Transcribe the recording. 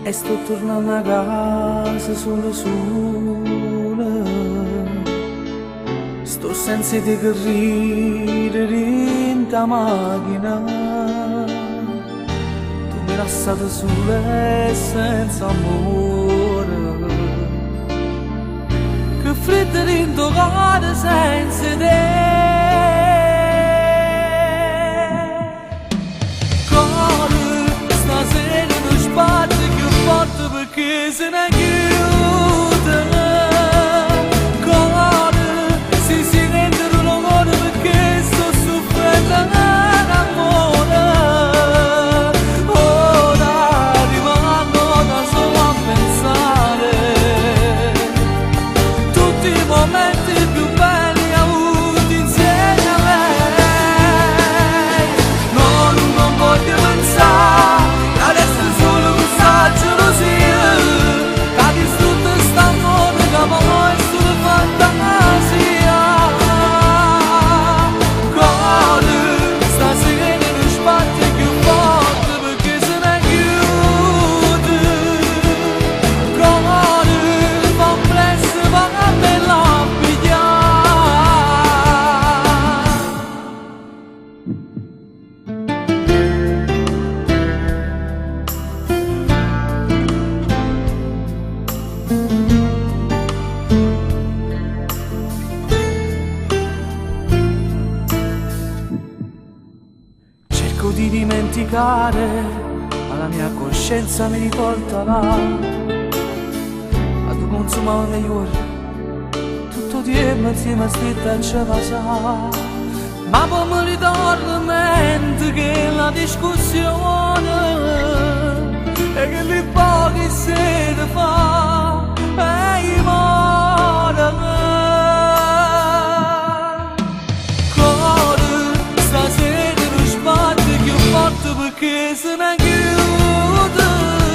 e sto tornando a casa solo sola. Sto senza di che ridere in ta macchina. Tu mi lasciate sola e senza amore. Che freddo in tuo cuore senza te. Perché se ne chiude cuore, si rende l'amore perché sto soffrendo l'amore. Ora rimango da solo a pensare tutti i momenti più belli avuti insieme a lei. Non voglio pensare adesso è solo un saggio così. Cerco di dimenticare, ma la mia coscienza mi riporta là. Ma tu consumavo meglio tutto tempo insieme a stetta ci passa. Ma poi mi ritorna in mente che la discussione e che le poche sere fa e i muore. Stasera non sbatte più forte perché se ne chiude.